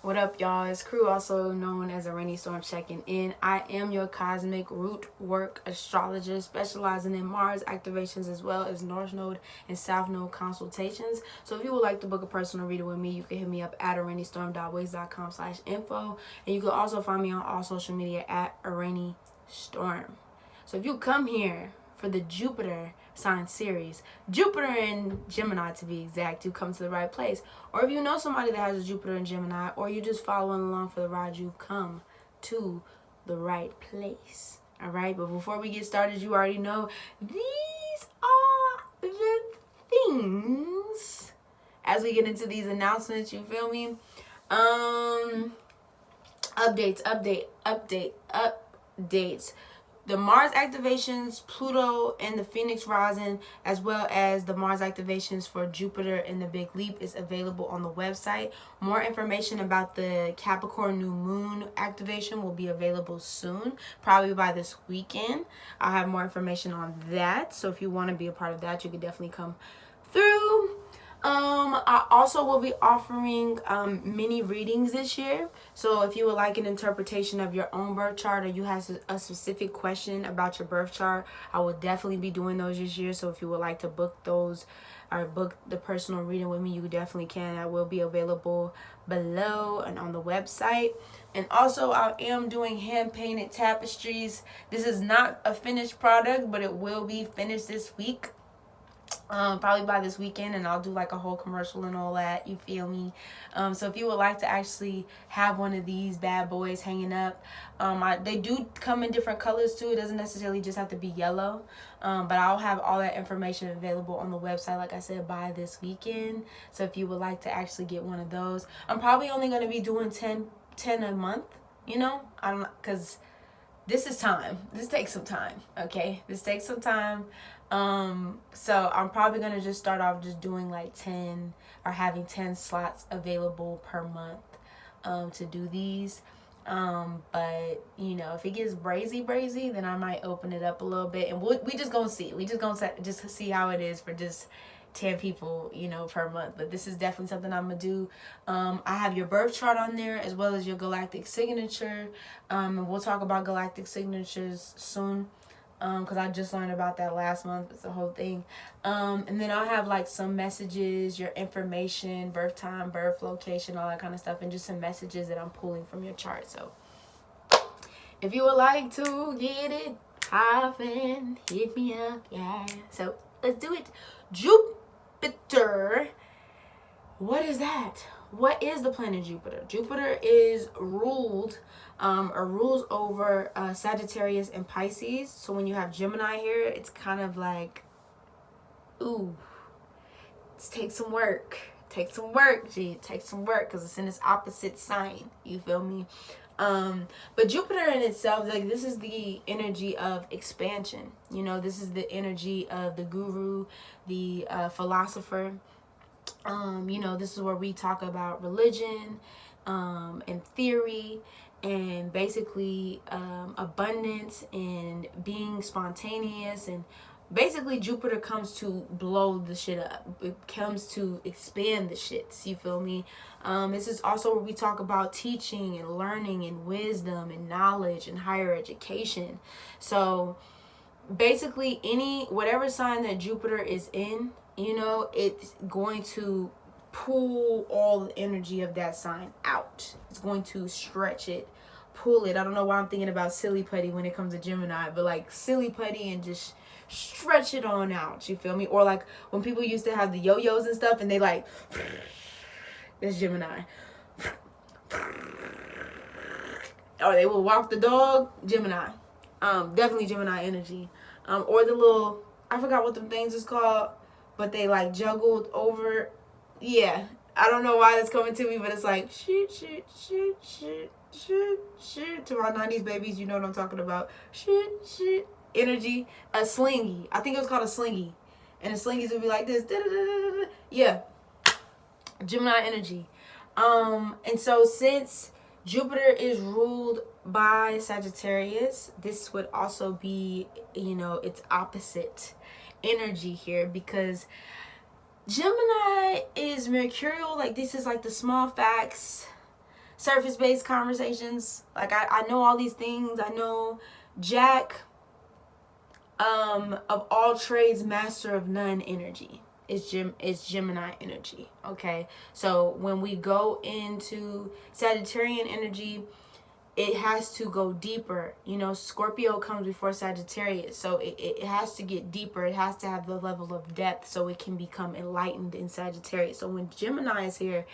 What up, y'all? It's Crew, also known as Araneae Storm, checking in. I am your Cosmic Rootwork astrologist, specializing in Mars activations as well as North Node and South Node consultations. So if you would like to book a personal reading with me, you can hit me up at araneastorm.wix.com/info. And you can also find me on all social media at Araneae Storm. So if you come here for the Jupiter sign series, Jupiter and Gemini to be exact, you come to the right place. Or if you know somebody that has a Jupiter and Gemini, or you just following along for the ride, you come to the right place. All right, but before we get started, you already know these are the things as we get into these announcements. You feel me? Updates. The Mars activations, Pluto and the Phoenix rising, as well as the Mars activations for Jupiter and the Big Leap is available on the website. More information about the Capricorn new moon activation will be available soon, probably by this weekend. I'll have more information on that. So if you want to be a part of that, you can definitely come through. I also will be offering mini readings this year. So if you would like an interpretation of your own birth chart, or you have a specific question about your birth chart, I will definitely be doing those this year. So if you would like to book those or book the personal reading with me, you definitely can. I will be available below and on the website. And also, I am doing hand painted tapestries. This is not a finished product, but it will be finished this week. Probably by this weekend, and I'll do like a whole commercial and all that, you feel me? So if you would like to actually have one of these bad boys hanging up, they do come in different colors too. It doesn't necessarily just have to be yellow, but I'll have all that information available on the website, like I said, by this weekend. So if you would like to actually get one of those, I'm probably only going to be doing 10 a month, you know, because this is time. This takes some time, okay? This takes some time. So I'm probably going to just start off just doing like 10 or having 10 slots available per month to do these. But you know, if it gets brazy, then I might open it up a little bit, and we just gonna see. We just gonna just see how it is for just 10 people, you know, per month. But this is definitely something I'm gonna do. I have your birth chart on there as well as your galactic signature. And we'll talk about galactic signatures soon. Because I just learned about that last month. It's the whole thing. And then I'll have like some messages, your information, birth time, birth location, all that kind of stuff, and just some messages that I'm pulling from your chart. So if you would like to get it poppin', hit me up, yeah. So let's do it. Jupiter. What is that? What is the planet Jupiter? Jupiter is ruled or rules over Sagittarius and Pisces. So when you have Gemini here, it's kind of like, ooh, take some work. Take some work, G. Take some work, because it's in its opposite sign. You feel me? But Jupiter in itself, like, this is the energy of expansion. You know, this is the energy of the guru, the philosopher. You know, this is where we talk about religion and theory and basically abundance and being spontaneous. And basically Jupiter comes to blow the shit up. It comes to expand the shits, you feel me? This is also where we talk about teaching and learning and wisdom and knowledge and higher education. So basically whatever sign that Jupiter is in, you know, it's going to pull all the energy of that sign out. It's going to stretch it, pull it. I don't know why I'm thinking about silly putty when it comes to Gemini, but like silly putty and just stretch it on out, you feel me? Or like when people used to have the yo-yos and stuff and they like, that's Gemini. Or they will walk the dog, Gemini. Definitely Gemini energy. Or the little, I forgot what them things is called, but they like juggled over. Yeah, I don't know why that's coming to me, but it's like shoot to my 90s babies. You know what I'm talking about. Shoot energy. A slingy. I think it was called a slingy, and the slingies would be like this. Yeah, Gemini energy. And so since Jupiter is ruled by Sagittarius, this would also be, you know, its opposite energy here, because Gemini is mercurial. Like, this is like the small facts. surface-based conversations. Like, I know all these things. I know Jack of all trades, master of none energy. It's Gemini energy. Okay, so when we go into Sagittarian energy, it has to go deeper. You know, Scorpio comes before Sagittarius, so it has to get deeper. It has to have the level of depth so it can become enlightened in Sagittarius. So when Gemini is here,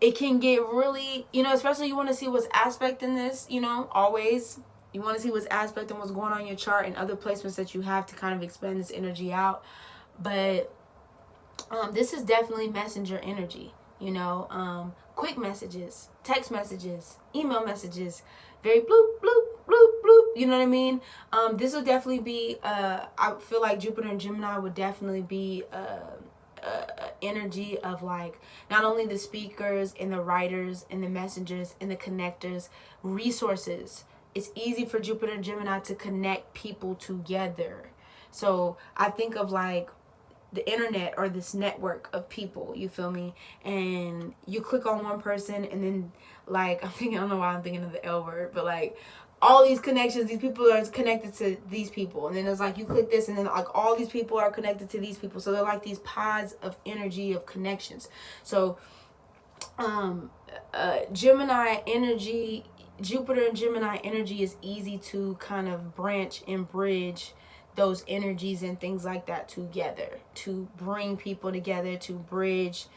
it can get really, you know, especially you want to see what's aspect in this, you know, always. You want to see what's aspect and what's going on in your chart and other placements that you have to kind of expand this energy out. But this is definitely messenger energy, you know, quick messages, text messages, email messages, very bloop, bloop, bloop, bloop, you know what I mean? This will definitely be, I feel like Jupiter and Gemini would definitely be energy of like not only the speakers and the writers and the messengers and the connectors, resources. It's easy for Jupiter and Gemini to connect people together. So I think of like the internet or this network of people, you feel me? And you click on one person and then like, I don't know why I'm thinking of the L word, but like all these connections, these people are connected to these people. And then it's like you click this and then like all these people are connected to these people. So they're like these pods of energy, of connections. So Gemini energy, Jupiter and Gemini energy is easy to kind of branch and bridge those energies and things like that together, to bring people together, to bridge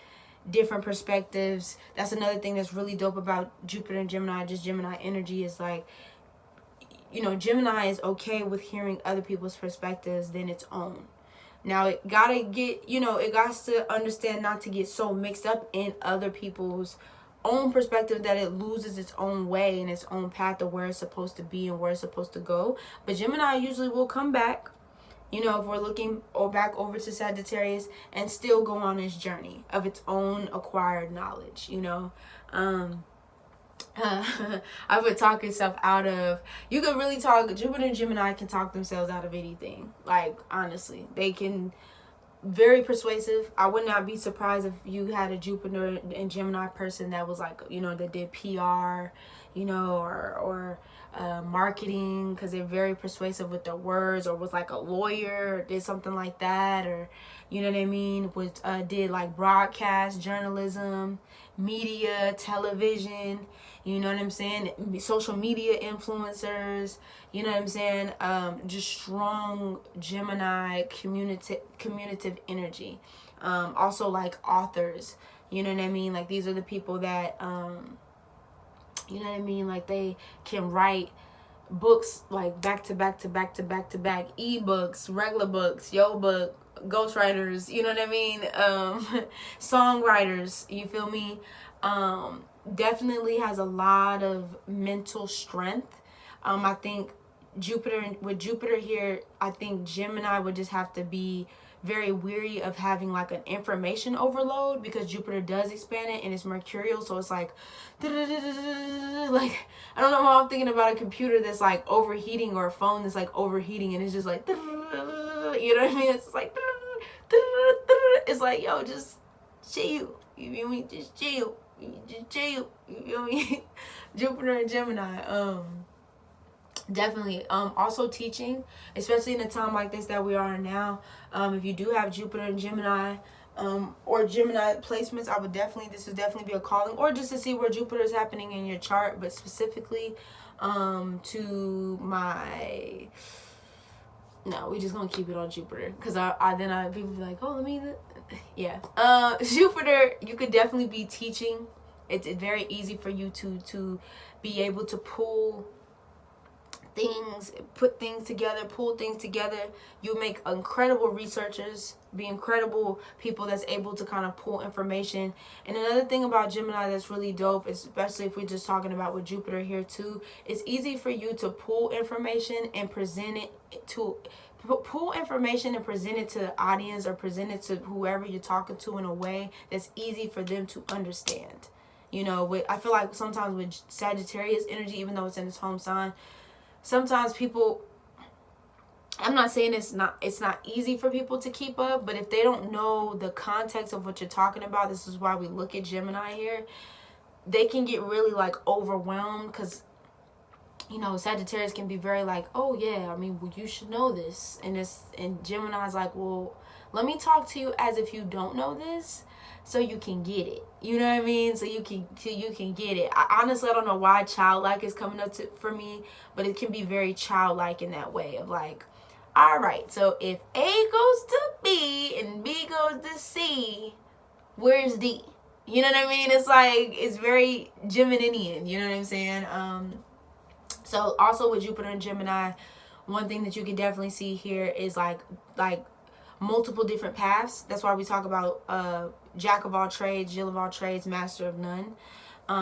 different perspectives. That's another thing that's really dope about Jupiter and Gemini, just Gemini energy, is like, you know, Gemini is okay with hearing other people's perspectives than its own. Now it gotta get, you know, it got to understand not to get so mixed up in other people's own perspective that it loses its own way and its own path of where it's supposed to be and where it's supposed to go. But Gemini usually will come back, you know, if we're looking back over to Sagittarius, and still go on its journey of its own acquired knowledge, you know. I would talk yourself out of, you could really talk, Jupiter and Gemini can talk themselves out of anything. Like, honestly, they can, very persuasive. I would not be surprised if you had a Jupiter and Gemini person that was like, you know, that did PR, you know, or marketing, because they're very persuasive with their words, or was like a lawyer, or did something like that, or, you know what I mean, was did like broadcast journalism, media, television, you know what I'm saying, social media influencers, you know what I'm saying, just strong Gemini communicative energy. Also like authors, you know what I mean, like these are the people that you know what I mean, like they can write books like back to back to back to back to back, ebooks, regular books, yo book, ghostwriters, you know what I mean, songwriters, you feel me, definitely has a lot of mental strength. I think with Jupiter here, I think Gemini would just have to be very weary of having like an information overload, because Jupiter does expand it and it's mercurial, so it's like like, I don't know how I'm thinking about a computer that's like overheating, or a phone that's like overheating, and it's just like, you know what I mean, it's like, it's like, yo, just chill, you feel me, just chill, you feel me. Jupiter and Gemini, definitely. Also teaching, especially in a time like this that we are in now. If you do have Jupiter and Gemini, or Gemini placements, this would definitely be a calling, or just to see where Jupiter is happening in your chart, but specifically to my, no, we just gonna keep it on Jupiter, because then people be like, oh, let me, yeah, Jupiter, you could definitely be teaching. It's very easy for you to be able to pull things, put things together, pull things together. You make incredible researchers, be incredible people that's able to kind of pull information. And another thing about Gemini that's really dope, especially if we're just talking about with Jupiter here too, it's easy for you to pull information and present it to the audience, or present it to whoever you're talking to in a way that's easy for them to understand. You know, I feel like sometimes with Sagittarius energy, even though it's in its home sign, sometimes people, I'm not saying it's not easy for people to keep up, but if they don't know the context of what you're talking about, this is why we look at Gemini here. they can get really like overwhelmed, because you know, Sagittarius can be very like, oh yeah, I mean, well, you should know this. And Gemini's like, well, let me talk to you as if you don't know this, so you can get it. You know what I mean? So you can get it. I honestly, I don't know why childlike is coming up for me, but it can be very childlike in that way of like, all right, so if A goes to B and B goes to C, where's D? You know what I mean? It's like, it's very Geminian. You know what I'm saying? So also with Jupiter and Gemini, one thing that you can definitely see here is like multiple different paths. That's why we talk about jack of all trades, Jill of all trades, master of none,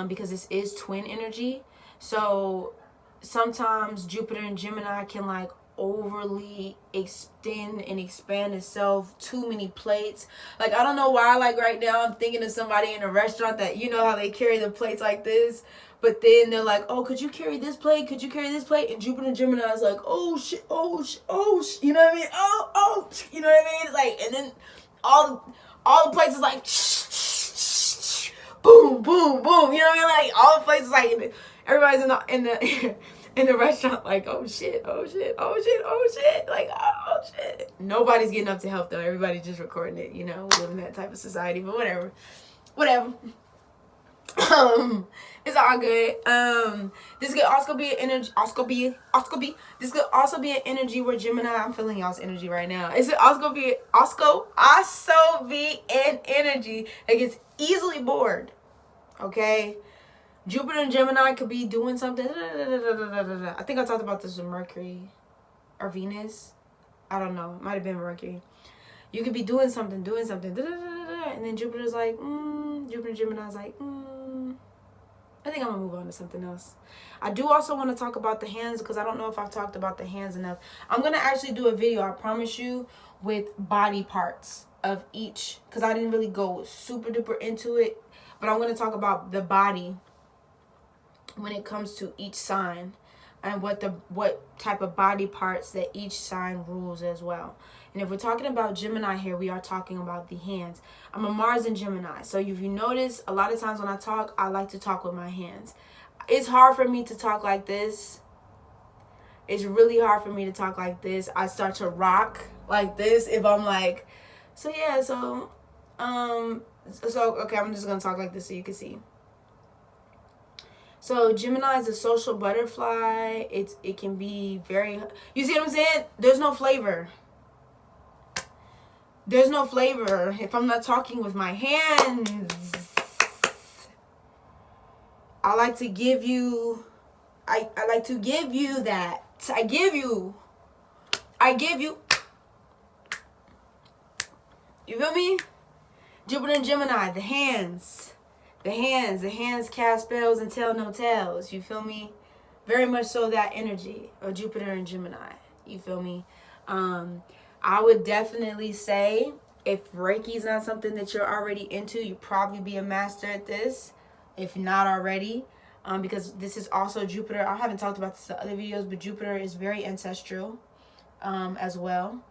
because this is twin energy. So sometimes Jupiter and Gemini can like overly extend and expand itself, too many plates. Like, I don't know why, like right now I'm thinking of somebody in a restaurant that, you know how they carry the plates like this, but then they're like, oh, could you carry this plate? Could you carry this plate? And Jupiter and Gemini is like, oh shit, oh shit, oh shit. You know what I mean? Oh, you know what I mean? It's like, and then all the plates is like, boom, boom, boom. You know what I mean? Like all the places, like everybody's in the restaurant, like, oh shit, oh shit, oh shit, oh shit, like, oh shit. Nobody's getting up to help though. Everybody's just recording it. You know, we live in that type of society, but whatever. It's all good. This could also be an energy. This could also be an energy where Gemini. I'm feeling y'all's energy right now. It's also be an energy that gets easily bored. Okay, Jupiter and Gemini could be doing something. I think I talked about this with Mercury or Venus. I don't know. It might have been Mercury. You could be doing something, and then Jupiter's like, Jupiter and Gemini's like, I think I'm gonna move on to something else. I do also want to talk about the hands, because I don't know if I've talked about the hands enough. I'm gonna actually do a video, I promise you, with body parts of each, because I didn't really go super duper into it, but I'm gonna talk about the body when it comes to each sign, and what type of body parts that each sign rules as well. And if we're talking about Gemini here, we are talking about the hands. I'm a Mars in Gemini, so if you notice, a lot of times when I talk, I like to talk with my hands. It's hard for me to talk like this. It's really hard for me to talk like this. I start to rock like this if I'm like, so yeah, so okay, I'm just gonna talk like this so you can see. So Gemini is a social butterfly. It can be very, you see what I'm saying? There's no flavor. There's no flavor if I'm not talking with my hands. I like to give you, I like to give you that. I give you. You feel me? Jupiter and Gemini, the hands. The hands cast spells and tell no tales. You feel me? Very much so that energy of Jupiter and Gemini. You feel me? I would definitely say if Reiki is not something that you're already into, you'd probably be a master at this, if not already. Because this is also Jupiter. I haven't talked about this in other videos, but Jupiter is very ancestral as well.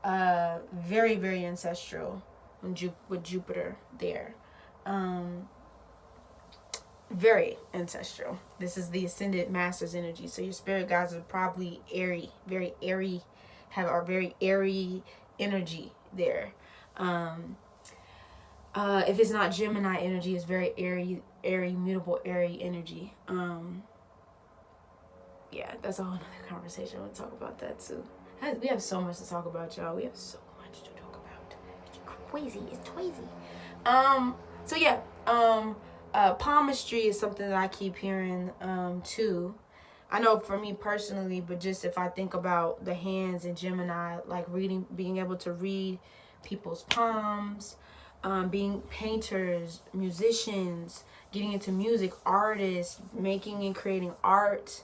Very, very ancestral with Jupiter there. Very ancestral. This is the ascended master's energy. So your spirit guides are probably airy, very airy, have a very airy energy there. If it's not Gemini energy, it's very airy, mutable, airy energy. Yeah, that's a whole nother conversation. We'll talk about that too. We have so much to talk about, y'all. We have so much to talk about. It's crazy. It's crazy. So yeah. Palmistry is something that I keep hearing too. I know for me personally, but just if I think about the hands in Gemini, like being able to read people's palms, being painters, musicians, getting into music, artists, making and creating art,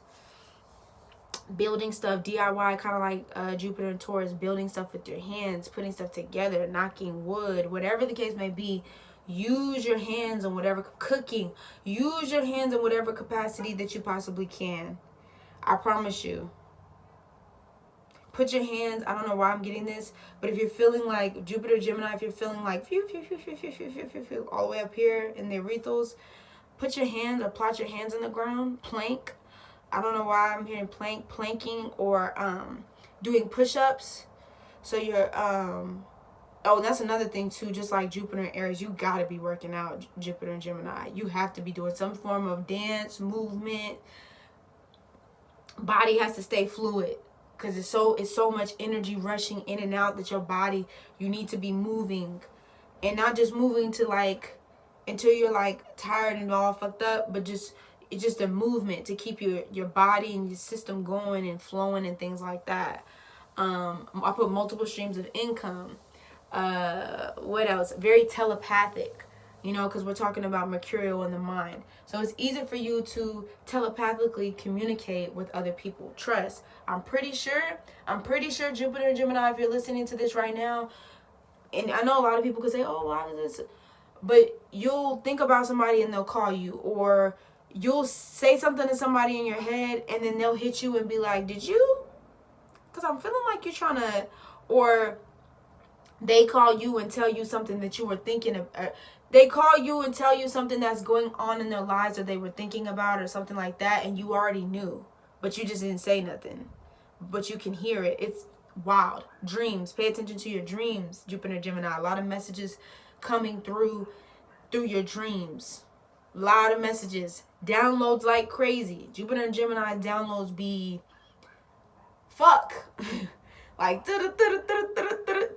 building stuff, DIY, kind of like Jupiter and Taurus, building stuff with your hands, putting stuff together, knocking wood, whatever the case may be. Use your hands in whatever, cooking, use your hands in whatever capacity that you possibly can. I promise you. Put your hands, I don't know why I'm getting this, but if you're feeling like Jupiter, Gemini, if you're feeling like all the way up here in the areolas, put your hands or plot your hands on the ground, plank. I don't know why I'm hearing planking, or doing push-ups. So you're oh, that's another thing too. Just like Jupiter and Aries, you gotta be working out. Jupiter and Gemini, you have to be doing some form of dance, movement. Body has to stay fluid, because it's so much energy rushing in and out that your body, you need to be moving, and not just moving to like until you're like tired and all fucked up, but it's just a movement to keep your body and your system going and flowing and things like that. I put multiple streams of income. What else? Very telepathic, because we're talking about Mercurial in the mind. So it's easy for you to telepathically communicate with other people. Trust. I'm pretty sure Jupiter and Gemini, if you're listening to this right now, and I know a lot of people could say, oh, why does this? But you'll think about somebody and they'll call you, or you'll say something to somebody in your head and then they'll hit you and be like, did you? Because I'm feeling like you're trying to, or they call you and tell you something that you were thinking of. They call you and tell you something that's going on in their lives, or they were thinking about, or something like that, and you already knew, but you just didn't say nothing. But you can hear it. It's wild. Dreams. Pay attention to your dreams, Jupiter, Gemini. A lot of messages coming through your dreams. A lot of messages. Downloads like crazy. Jupiter and Gemini downloads be fuck. Like download.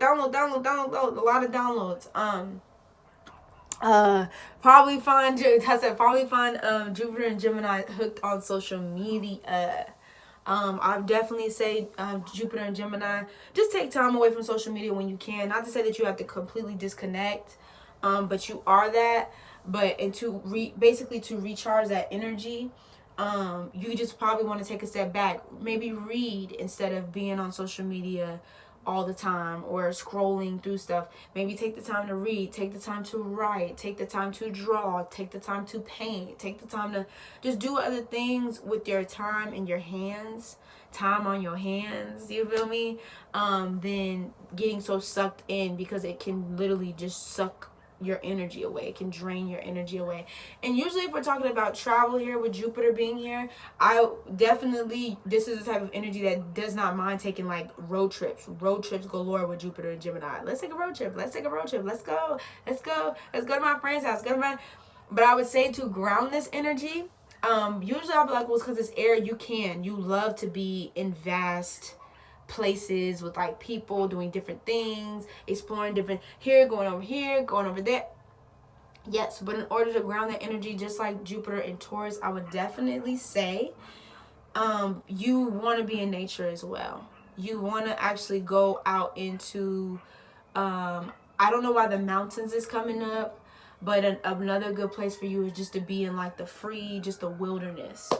A lot of downloads. Probably find Jupiter and Gemini hooked on social media. I'd definitely say Jupiter and Gemini, just take time away from social media when you can. Not to say that you have to completely disconnect, but you are that. But and basically to recharge that energy, you just probably want to take a step back. Maybe read instead of being on social media all the time or scrolling through stuff. Maybe take the time to read, take the time to write, take the time to draw, take the time to paint, take the time to just do other things with your time in your hands, time on your hands, you feel me? Than getting so sucked in, because it can literally just suck your energy away. It can drain your energy away. And usually if we're talking about travel here, with Jupiter being here, this is the type of energy that does not mind taking like road trips galore with Jupiter and Gemini. Let's take a road trip. Let's go to my friend's house. But I would say to ground this energy, usually I'll be like, well, it's because it's air. You love to be in vast places with like people doing different things, exploring different going over there. Yes, but in order to ground that energy, just like Jupiter and Taurus, I would definitely say you want to be in nature as well. You want to actually go out into I don't know why the mountains is coming up, but another good place for you is just to be in like the wilderness.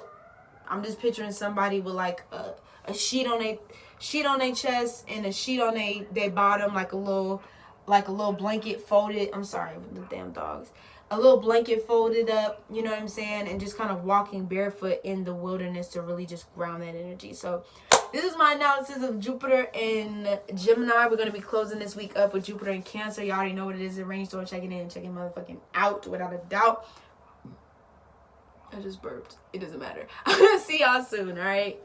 I'm just picturing somebody with like a sheet on their chest and a sheet on their bottom, like a little blanket folded. I'm sorry, the damn dogs. A little blanket folded up, you know what I'm saying? And just kind of walking barefoot in the wilderness to really just ground that energy. So this is my analysis of Jupiter and Gemini. We're going to be closing this week up with Jupiter and Cancer. You already know what it is. Arrange store, checking motherfucking out without a doubt. I just burped. It doesn't matter. I'm going to see y'all soon, all right?